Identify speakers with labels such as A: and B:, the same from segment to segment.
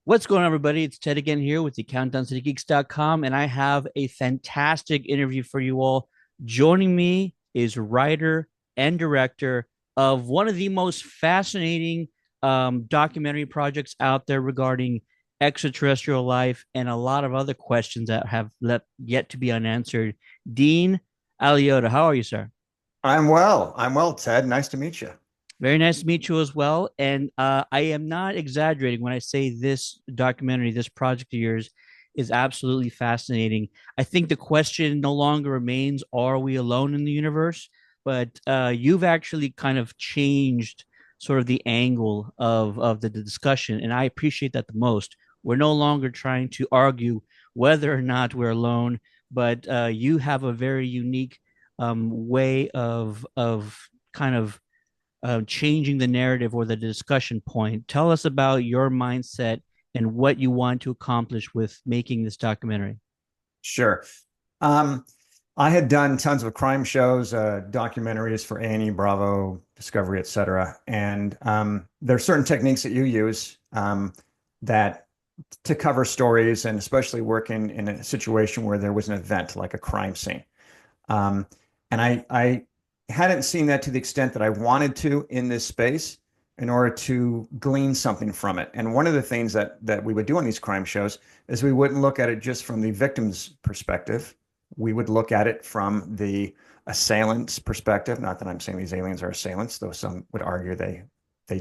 A: What's going on, everybody? It's Ted again here with the countdown to geeks.com, and I have a fantastic interview for you all. Joining me is writer and director of one of the most fascinating documentary projects out there regarding extraterrestrial life and a lot of other questions that have yet to be unanswered. Dean Alioto, how are you, sir?
B: I'm well. I'm well, Ted. Nice to meet you.
A: Very nice to meet you as well. And I am not exaggerating when I say this documentary, this project of yours is absolutely fascinating. I think the question no longer remains, are we alone in the universe? But you've actually kind of changed sort of the angle of the discussion. And I appreciate that the most. We're no longer trying to argue whether or not we're alone, but you have a very unique way of kind of changing the narrative or the discussion point. Tell us about your mindset and what you want to accomplish with making this documentary.
B: Sure. Um, I had done tons of crime shows, documentaries for A&E, Bravo, Discovery, etc. And there are certain techniques that you use that to cover stories, and especially working in a situation where there was an event like a crime scene. Um, and I hadn't seen that to the extent that I wanted to in this space in order to glean something from it. And one of the things that we would do on these crime shows is we wouldn't look at it just from the victim's perspective. We would look at it from the assailant's perspective. Not that I'm saying these aliens are assailants, though some would argue they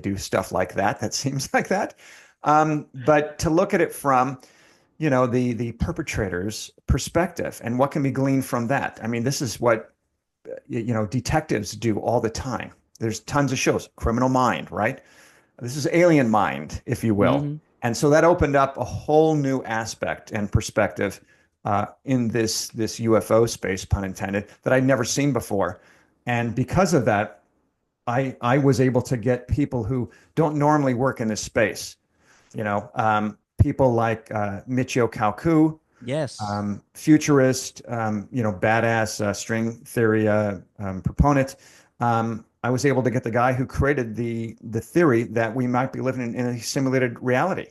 B: do stuff like that. That seems like that. But to look at it from the perpetrator's perspective and what can be gleaned from that. I mean, this is what detectives do all the time. There's tons of shows. Criminal Mind, right? This is Alien Mind, if you will.
A: Mm-hmm.
B: And so that opened up a whole new aspect and perspective in this UFO space, pun intended, that I'd never seen before. And because of that, I was able to get people who don't normally work in this space. People like Michio Kaku,
A: Yes.
B: futurist, badass string theory proponent. I was able to get the guy who created the theory that we might be living in a simulated reality,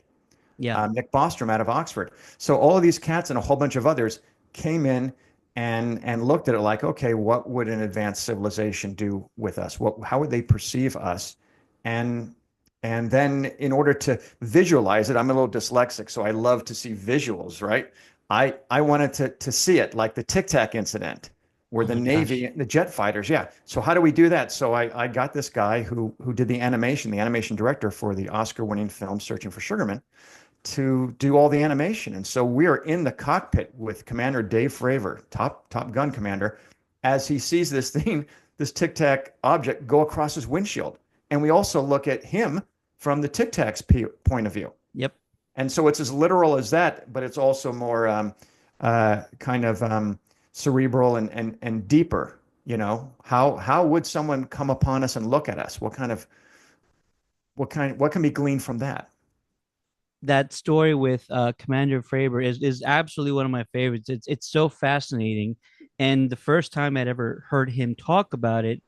A: Yeah.
B: Nick Bostrom out of Oxford. So all of these cats and a whole bunch of others came in and looked at it like, okay, what would an advanced civilization do with us? How would they perceive us? And and then in order to visualize it, I'm a little dyslexic, so I love to see visuals, right? I wanted to see it like the Tic Tac incident where
A: Oh
B: the
A: my gosh.
B: Navy, the jet fighters, yeah. So how do we do that? So I got this guy who did the animation director for the Oscar-winning film Searching for Sugarman, to do all the animation. And so we are in the cockpit with Commander Dave Fravor, Top Gun commander, as he sees this thing, this Tic Tac object go across his windshield. And we also look at him from the Tic Tac's point of view.
A: Yep.
B: And so it's as literal as that, but it's also more kind of cerebral and deeper. How would someone come upon us and look at us? What can be gleaned from that?
A: That story with Commander Fravor is absolutely one of my favorites. It's so fascinating. And the first time I'd ever heard him talk about it,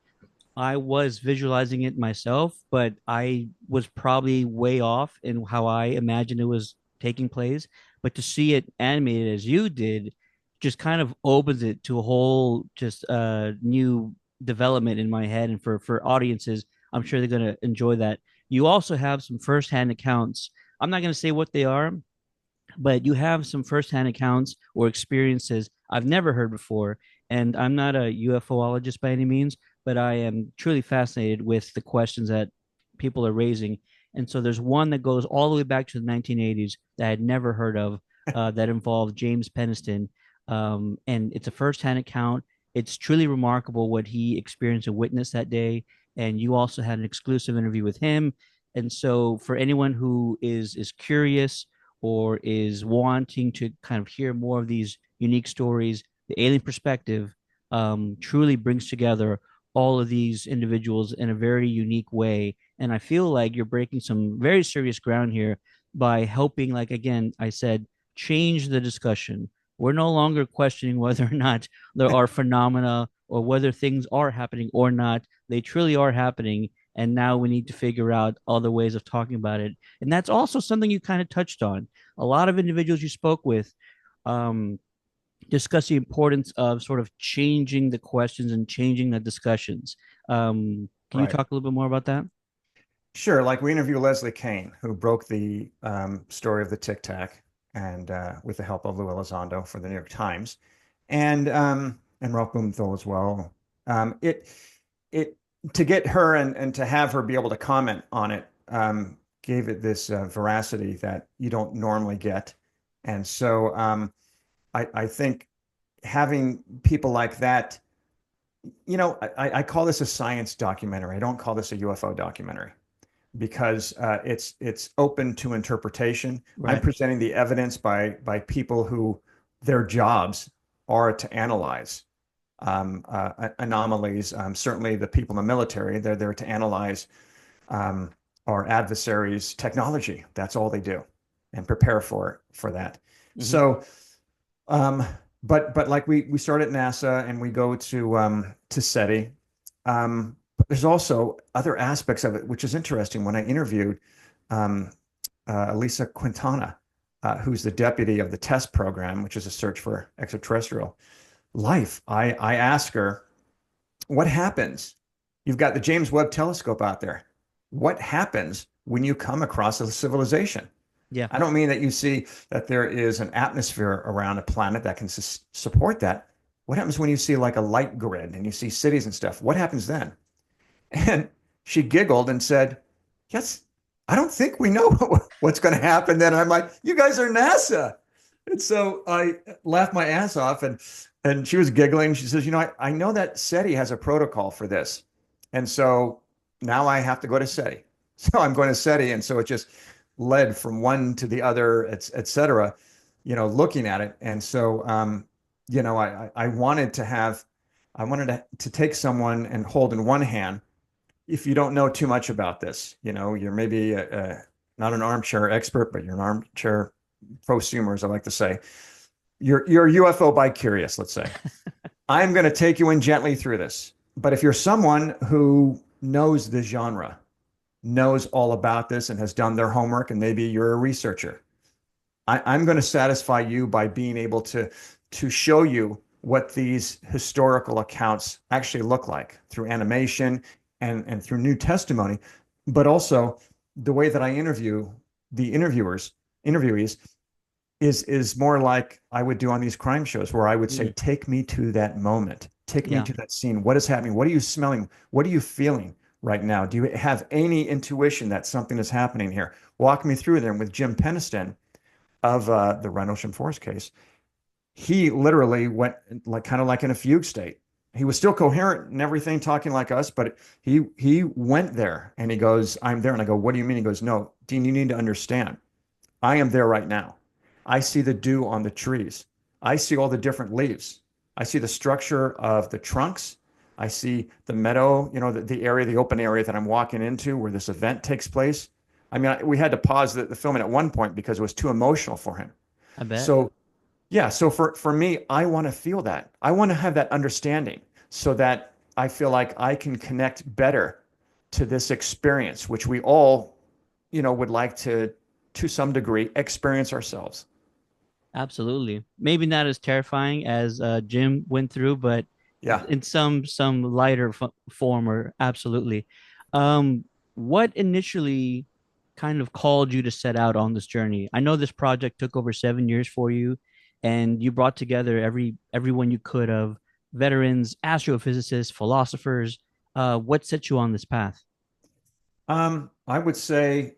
A: I was visualizing it myself, but I was probably way off in how I imagined it was taking place. But to see it animated as you did just kind of opens it to a whole just new development in my head. And for audiences, I'm sure they're going to enjoy that. You also have some firsthand accounts. I'm not going to say what they are, but you have some firsthand accounts or experiences I've never heard before. And I'm not a UFOologist by any means, but I am truly fascinated with the questions that people are raising. And so there's one that goes all the way back to the 1980s that I had never heard of, that involved James Peniston. And it's a firsthand account. It's truly remarkable what he experienced and witnessed that day. And you also had an exclusive interview with him. And so for anyone who is curious or is wanting to kind of hear more of these unique stories, the alien perspective truly brings together all of these individuals in a very unique way. And I feel like you're breaking some very serious ground here by helping, like, again, I said, change the discussion. We're no longer questioning whether or not there are phenomena or whether things are happening or not. They truly are happening. and now we need to figure out other ways of talking about it. And that's also something you kind of touched on. A lot of individuals you spoke with um, discuss the importance of sort of changing the questions and changing the discussions. Can you
B: Right.
A: talk a little bit more about that?
B: Sure. Like we interviewed Leslie Kane, who broke the story of the Tic Tac, and with the help of Lou Elizondo for the New York Times, and Ralph Blumenthal as well. It it to get her and to have her be able to comment on it gave it this veracity that you don't normally get, and so I think having people like that, I call this a science documentary. I don't call this a UFO documentary because it's open to interpretation. I'm
A: Right.
B: presenting the evidence by people who their jobs are to analyze anomalies. Certainly, the people in the military, they're there to analyze um, our adversaries' technology. That's all they do, and prepare for that.
A: Mm-hmm.
B: So, um, but like we start at NASA and we go to SETI. But there's also other aspects of it, which is interesting. When I interviewed um, Elisa Quintana, who's the deputy of the TEST program, which is a search for extraterrestrial life, I asked her, what happens? You've got the James Webb Telescope out there. What happens when you come across a civilization?
A: Yeah.
B: I don't mean that you see that there is an atmosphere around a planet that can support that. What happens when you see like a light grid and you see cities and stuff? What happens then? And she giggled and said, yes, I don't think we know what's going to happen then. I'm like, you guys are NASA. And so I laughed my ass off and she was giggling. She says, I know that SETI has a protocol for this. And so now I have to go to SETI. So I'm going to SETI. And so it just led from one to the other, et cetera, looking at it. And so, I wanted to take someone and hold in one hand, if you don't know too much about this, you're maybe not an armchair expert, but you're an armchair prosumer, as I like to say. You're UFO bi curious, let's say. I'm going to take you in gently through this. But if you're someone who knows the genre, knows all about this and has done their homework, and maybe you're a researcher, I'm going to satisfy you by being able to show you what these historical accounts actually look like through animation and through new testimony, but also the way that I interview the interviewees is more like I would do on these crime shows, where I would say,
A: Mm.
B: take me to that moment, take me
A: Yeah.
B: to that scene. What is happening? What are you smelling? What are you feeling right now? Do you have any intuition that something is happening here? Walk me through there. And with Jim Peniston of the Rendlesham Forest case, he literally went like kind of like in a fugue state. He was still coherent and everything, talking like us, but he went there and he goes, I'm there. And I go, what do you mean? He goes, no, Dean, you need to understand. I am there right now. I see the dew on the trees. I see all the different leaves. I see the structure of the trunks. I see the meadow, the area, the open area that I'm walking into where this event takes place. I mean, we had to pause the filming at one point because it was too emotional for him.
A: I bet.
B: So yeah, so for me, I want to feel that. I want to have that understanding so that I feel like I can connect better to this experience, which we all, would like to some degree, experience ourselves.
A: Absolutely. Maybe not as terrifying as Jim went through, but
B: Yeah.
A: in some lighter form, or absolutely. What initially kind of called you to set out on this journey? I know this project took over 7 years for you, and you brought together everyone you could of veterans, astrophysicists, philosophers. What set you on this path?
B: I would say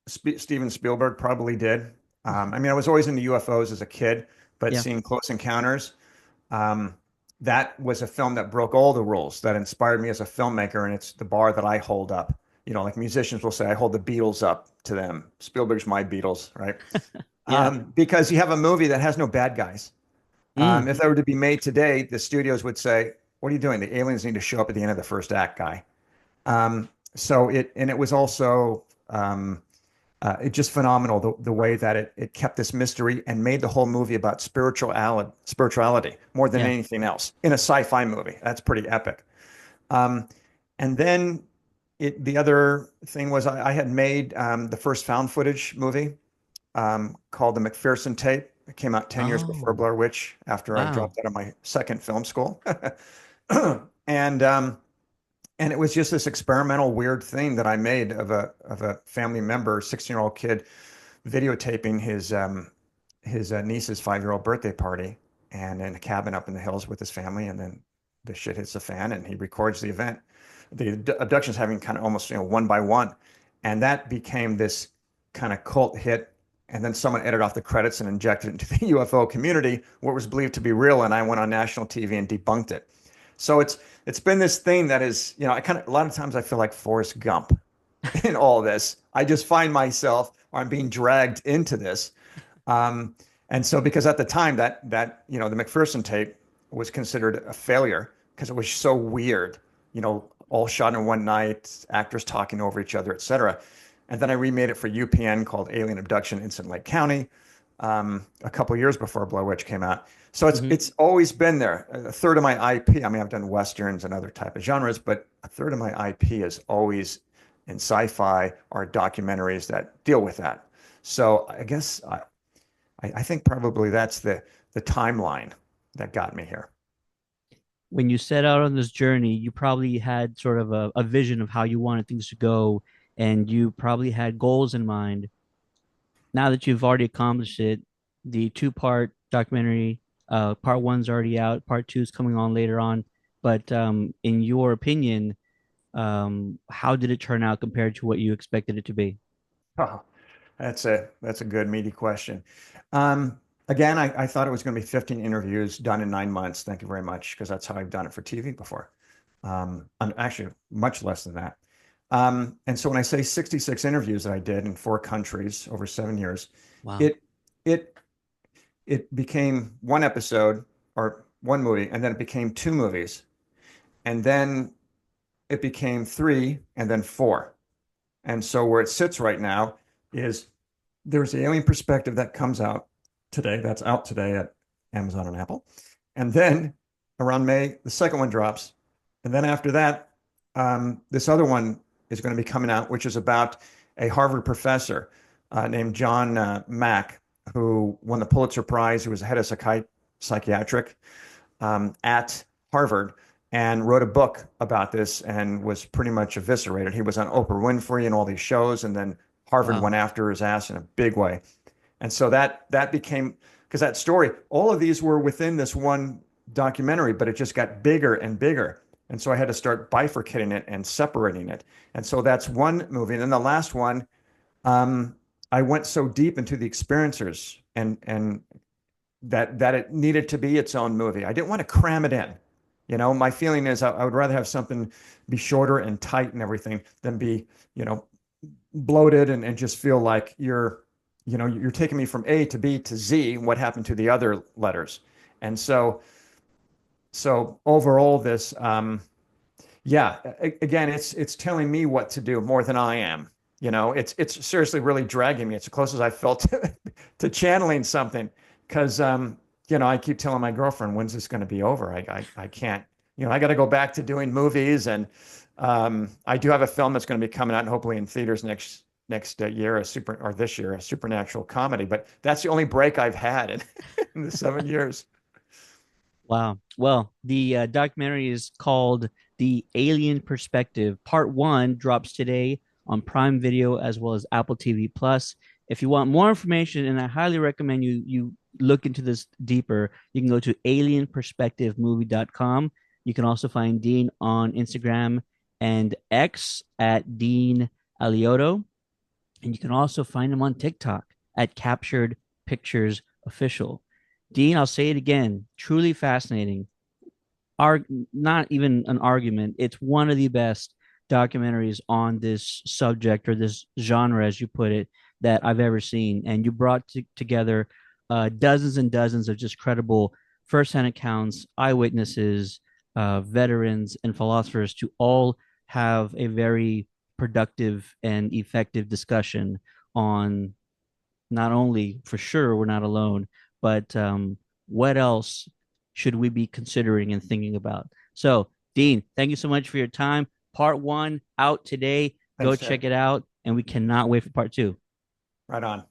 B: Steven Spielberg probably did. I mean, I was always into UFOs as a kid, but
A: Yeah.
B: seeing Close Encounters, um, that was a film that broke all the rules, that inspired me as a filmmaker, and it's the bar that I hold up. Like musicians will say, I hold the Beatles up to them. Spielberg's my Beatles, right?
A: Yeah.
B: Because you have a movie that has no bad guys.
A: Mm.
B: If that were to be made today, the studios would say, "What are you doing? The aliens need to show up at the end of the first act, guy." And it was also it just phenomenal the way that it kept this mystery and made the whole movie about spirituality more than
A: Yeah.
B: anything else in a sci-fi movie. That's pretty epic. Um, and then the other thing was I had made the first found footage movie called the McPherson Tape. It came out 10 years before
A: Oh,
B: Blair Witch after I
A: wow.
B: dropped out of my second film school. And and it was just this experimental weird thing that I made of a family member, 16-year-old kid, videotaping his niece's 5-year-old birthday party, and in a cabin up in the hills with his family. And then the shit hits the fan, and he records the event, the abductions having kind of almost one by one, and that became this kind of cult hit. And then someone edited off the credits and injected it into the UFO community, where it was believed to be real, and I went on national TV and debunked it. So it's been this thing that is, I kind of, a lot of times I feel like Forrest Gump in all this. I just find myself, or I'm being dragged into this. Um, and so because at the time the McPherson tape was considered a failure because it was so weird, all shot in one night, actors talking over each other, et cetera. And then I remade it for UPN called Alien Abduction Incident Lake County a couple years before Blair Witch came out. So it's
A: Hmm.
B: it's always been there. A third of my IP. I mean, I've done westerns and other type of genres, but a third of my IP is always in sci-fi or documentaries that deal with that. So I guess I think probably that's the timeline that got me here.
A: When you set out on this journey, you probably had sort of a vision of how you wanted things to go, and you probably had goals in mind. Now that you've already accomplished it, the two-part documentary, part one's already out, part two is coming on later on. But in your opinion, how did it turn out compared to what you expected it to be?
B: Oh, that's a good meaty question. Again, I thought it was going to be 15 interviews done in 9 months. Thank you very much, because that's how I've done it for TV before. And actually, much less than that. And so when I say 66 interviews that I did in 4 countries over 7 years,
A: Wow.
B: it it it became one episode or one movie, and then it became two movies, and then it became three, and then four. And so where it sits right now is there's the Alien Perspective that comes out today. That's out today at Amazon and Apple. And then around May, the second one drops. And then after that, this other one is going to be coming out, which is about a Harvard professor named John Mack, who won the Pulitzer Prize, who was the head of psychiatric at Harvard, and wrote a book about this and was pretty much eviscerated. He was on Oprah Winfrey and all these shows, and then Harvard
A: Wow.
B: went after his ass in a big way. And so that became, because that story, all of these were within this one documentary, but it just got bigger and bigger. And so I had to start bifurcating it and separating it. And so that's one movie. And then the last one, um, I went so deep into the experiencers and that it needed to be its own movie. I didn't want to cram it in. My feeling is I would rather have something be shorter and tight and everything than be, you know, bloated and just feel like you're taking me from A to B to Z. What happened to the other letters? And so overall, this, yeah, again, it's telling me what to do more than I am. It's seriously really dragging me. It's the closest I felt to channeling something, because I keep telling my girlfriend, when's this going to be over? I can't. I got to go back to doing movies, and I do have a film that's going to be coming out and hopefully in theaters next year, or this year, a supernatural comedy. But that's the only break I've had in the 7 years.
A: Wow. Well, the documentary is called The Alien Perspective. Part one drops today on Prime Video as well as Apple TV Plus. If you want more information, and I highly recommend you look into this deeper, you can go to alienperspectivemovie.com. You can also find Dean on Instagram and X at Dean Alioto. And you can also find him on TikTok at Captured Pictures Official. Dean, I'll say it again, truly fascinating. Not even an argument. It's one of the best documentaries on this subject or this genre, as you put it, that I've ever seen. And you brought together dozens and dozens of just credible firsthand accounts, eyewitnesses, veterans, and philosophers to all have a very productive and effective discussion on not only for sure we're not alone, but what else should we be considering and thinking about? So, Dean, thank you so much for your time. Part one out today. Go
B: Thanks, Ted.
A: check it out, and we cannot wait for part two.
B: Right on.